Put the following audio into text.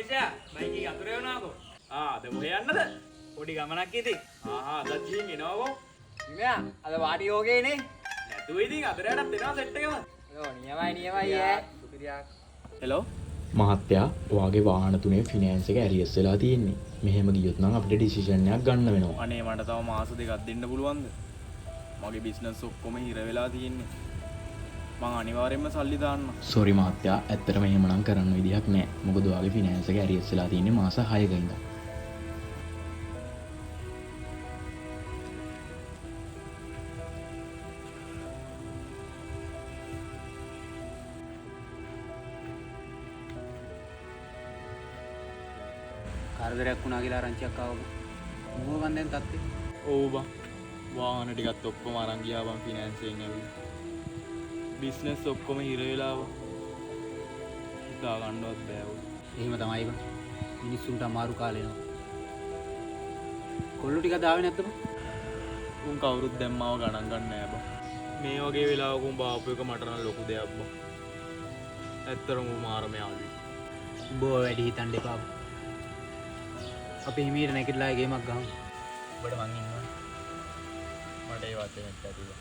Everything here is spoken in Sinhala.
මහේෂා බයිකින් අතුරේ වුණාකෝ. අද මොහේ යන්නද? පොඩි ගමනක් ඉතින්. අද ජීන් එනවකෝ. මෙයා අද වාටි යෝගේනේ. නැතුව ඉතින් අතරටත් එනවා සෙට් එකම. නියමයි ඈ. සුපිරියක්. හෙලෝ. මහත්තයා ඔයාගේ වාහන තුනේ ෆිනෑන්ස් එක ඇරියස් වෙලා තියෙන්නේ. මෙහෙම ගියොත් නම් අපිට ඩිසිෂන් එකක් ගන්න වෙනවා. අනේ මට තව මාස දෙකක් දෙන්න පුළුවන්ද? මගේ බිස්නස් ඔක්කොම හිර වෙලා තියෙන්නේ. මං අනිවාර්යෙන්ම සල්ලි දාන්න. සෝරි මහත්තයා, ඇත්තටම එහෙමනම් කරන්න විදිහක් නැහැ. මොකද ඔයාගේ ෆිනෑන්ස් එක ඇරියස් වෙලා තියෙන්නේ මාස 6ක ඉඳන්. කරදරයක් වුණා කියලා ආරංචියක් ආවම මොකෝ ගන්නෙන් තත්ති? ඔව් බං. වාහන ටිකත් ඔක්කොම අරන් ගියා බං ෆිනෑන්ස් එකෙන් ඇවිල්ලා. බිස්නස් ඔක්කොම හිර වෙලා බං. හිතා ගන්නවත් බෑ ඔය. එහෙම තමයි බං. මිනිස්සුන්ට අමාරු කාලේනවා. කොල්ලු ටික දාවේ නැද්ද බං? උන් කවුරුත් දැම්මව ගණන් ගන්න නෑ බං. මේ වගේ වෙලාවක උන් බාපු එක මට නම් ලොකු දෙයක් බං. ඇත්තටම උන් මාරම යාළුවෙක්. උඹ වැඩි හිතන්න එපා. අපි හිමීට නැගිටලා ගේමක් ගහමු. ඔබට මං ඉන්නවා. මට ඒ වාතේ නැත්තේ.